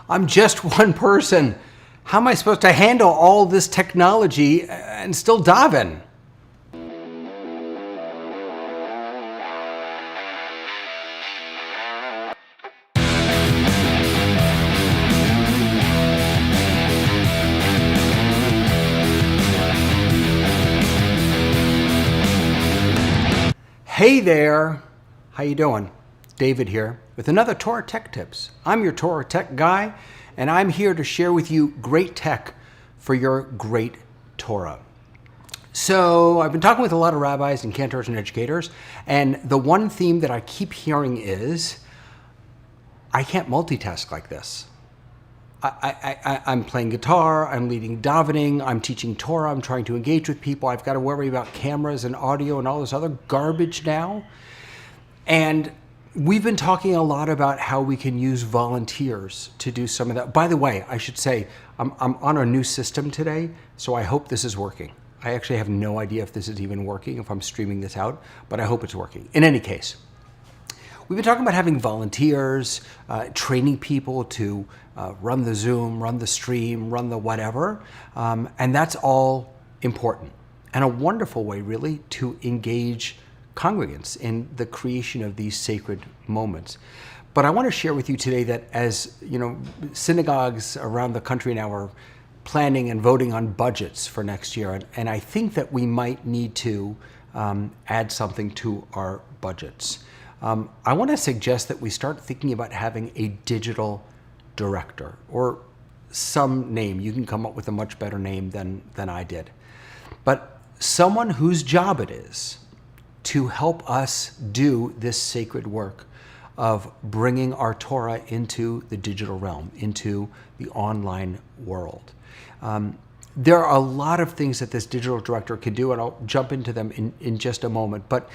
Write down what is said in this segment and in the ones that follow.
I'm just one person. How am I supposed to handle all this technology and still daven? Hey there, how you doing? David here with another Torah Tech Tips. I'm your Torah Tech guy, and I'm here to share with you great tech for your great Torah. So I've been talking with a lot of rabbis and cantors and educators, and the one theme that I keep hearing is, I can't multitask like this. I'm playing guitar, I'm leading davening, I'm teaching Torah, I'm trying to engage with people. I've got to worry about cameras and audio and all this other garbage now. And we've been talking a lot about how we can use volunteers to do some of that. By the way, I should say, I'm on a new system today, so I hope this is working. I actually have no idea if this is even working, if I'm streaming this out, but I hope it's working. In any case, we've been talking about having volunteers, training people to run the Zoom, run the stream, run the whatever, and that's all important and a wonderful way really to engage congregants in the creation of these sacred moments. But I want to share with you today that as you know, synagogues around the country now are planning and voting on budgets for next year, and I think that we might need to add something to our budgets. I want to suggest that we start thinking about having a digital director or some name. You can come up with a much better name than I did. But someone whose job it is to help us do this sacred work of bringing our Torah into the digital realm, into the online world. There are a lot of things that this digital director can do, and I'll jump into them in just a moment. But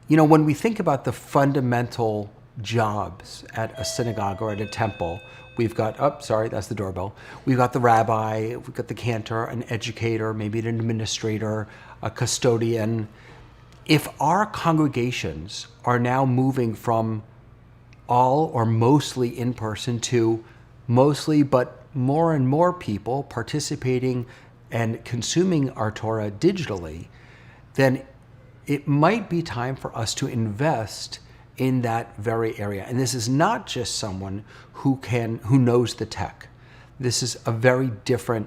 you know, when we think about the fundamental jobs at a synagogue or at a temple, we've got, oh, sorry, that's the doorbell. We've got the rabbi, we've got the cantor, an educator, maybe an administrator, a custodian. If our congregations are now moving from all or mostly in person to mostly, but more and more people participating and consuming our Torah digitally, then it might be time for us to invest in that very area. And this is not just someone who knows the tech. This is a very different,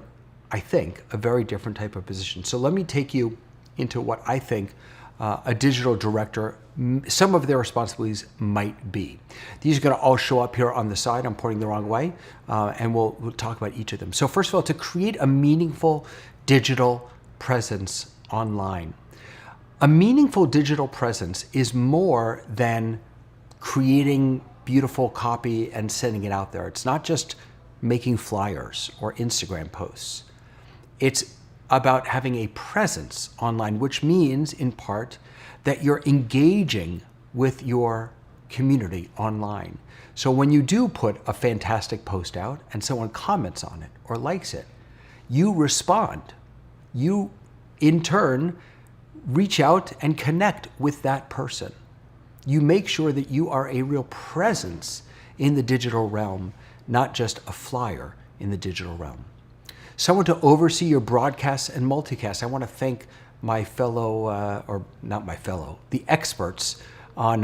I think, a very different type of position. So let me take you into what I think a digital director, some of their responsibilities might be. These are going to all show up here on the side. I'm pointing the wrong way, and we'll talk about each of them. So first of all, to create a meaningful digital presence online. A meaningful digital presence is more than creating beautiful copy and sending it out there. It's not just making flyers or Instagram posts. It's about having a presence online, which means in part that you're engaging with your community online. So when you do put a fantastic post out and someone comments on it or likes it, you respond. You, in turn, reach out and connect with that person. You make sure that you are a real presence in the digital realm, not just a flyer in the digital realm. Someone to oversee your broadcasts and multicasts. I want to thank my fellow, or not my fellow, the experts on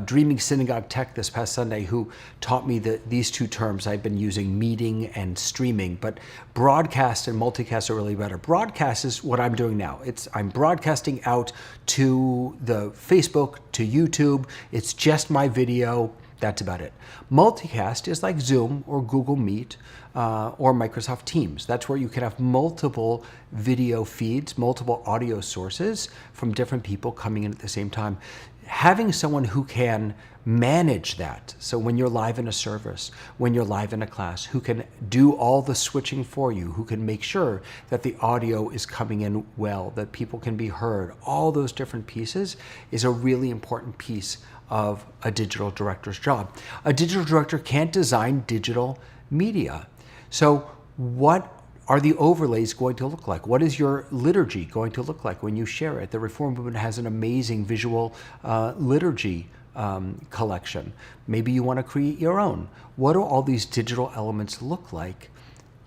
Dreaming Synagogue Tech this past Sunday who taught me these two terms. I've been using meeting and streaming, but broadcast and multicast are really better. Broadcast is what I'm doing now. I'm broadcasting out to the Facebook, to YouTube. It's just my video. That's about it. Multicast is like Zoom or Google Meet or Microsoft Teams. That's where you can have multiple video feeds, multiple audio sources from different people coming in at the same time. Having someone who can manage that, so when you're live in a service, when you're live in a class, who can do all the switching for you, who can make sure that the audio is coming in well, that people can be heard, all those different pieces is a really important piece of a digital director's job. A digital director can't design digital media. So what are the overlays going to look like? What is your liturgy going to look like when you share it? The Reform movement has an amazing visual liturgy collection. Maybe you want to create your own. What do all these digital elements look like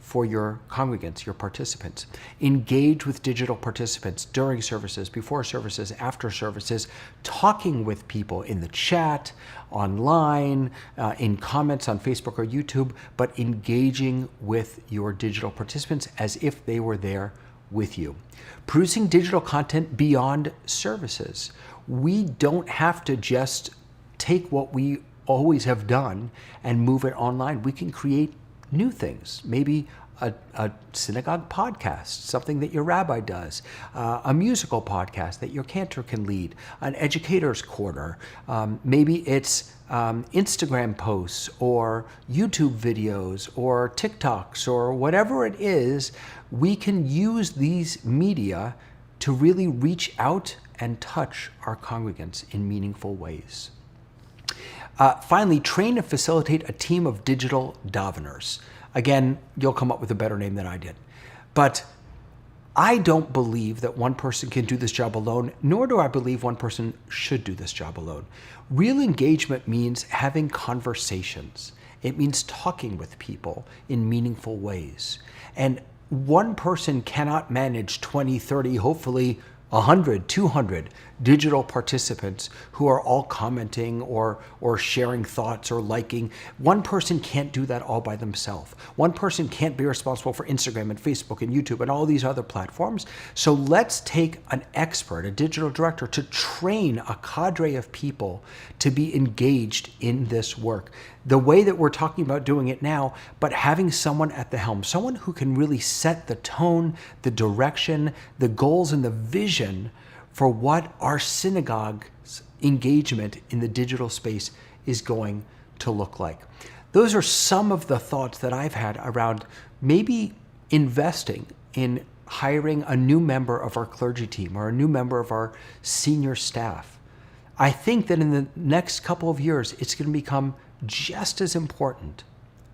for your congregants, your participants? Engage with digital participants during services, before services, after services, talking with people in the chat, online, in comments on Facebook or YouTube, but engaging with your digital participants as if they were there with you. Producing digital content beyond services. We don't have to just take what we always have done and move it online. We can create new things, maybe a synagogue podcast, something that your rabbi does, a musical podcast that your cantor can lead, an educator's corner. Maybe it's Instagram posts or YouTube videos or TikToks or whatever it is. We can use these media to really reach out and touch our congregants in meaningful ways. Finally, train and facilitate a team of digital daveners. Again, you'll come up with a better name than I did. But I don't believe that one person can do this job alone, nor do I believe one person should do this job alone. Real engagement means having conversations. It means talking with people in meaningful ways. And one person cannot manage 20, 30, hopefully 100, 200 digital participants who are all commenting or sharing thoughts or liking. One person can't do that all by themselves. One person can't be responsible for Instagram and Facebook and YouTube and all these other platforms. So let's take an expert, a digital director, to train a cadre of people to be engaged in this work. The way that we're talking about doing it now, but having someone at the helm, someone who can really set the tone, the direction, the goals, and the vision for what our synagogue's engagement in the digital space is going to look like. Those are some of the thoughts that I've had around maybe investing in hiring a new member of our clergy team or a new member of our senior staff. I think that in the next couple of years, it's going to become just as important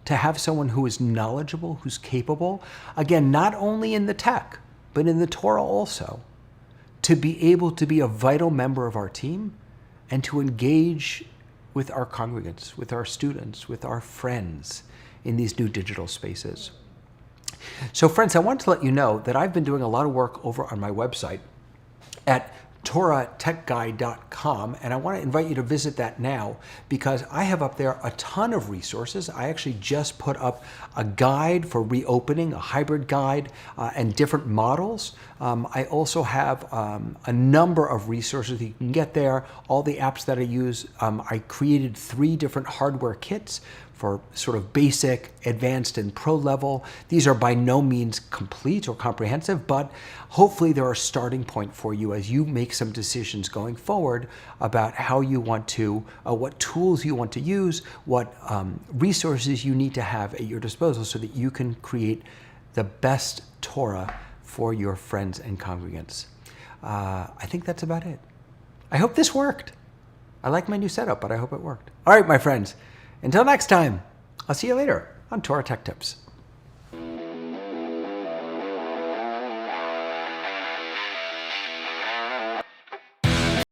to have someone who is knowledgeable, who's capable, again, not only in the tech, but in the Torah also, to be able to be a vital member of our team and to engage with our congregants, with our students, with our friends in these new digital spaces. So friends, I want to let you know that I've been doing a lot of work over on my website at TorahTechGuy.com, and I want to invite you to visit that now because I have up there a ton of resources. I actually just put up a guide for reopening, a hybrid guide, and different models. I also have a number of resources that you can get there, all the apps that I use. I created 3 different hardware kits for sort of basic, advanced, and pro level. These are by no means complete or comprehensive, but hopefully they're a starting point for you as you make some decisions going forward about how you want to, what tools you want to use, what resources you need to have at your disposal so that you can create the best Torah for your friends and congregants. I think that's about it. I hope this worked. I like my new setup, but I hope it worked. All right, my friends. Until next time, I'll see you later on Torah Tech Tips.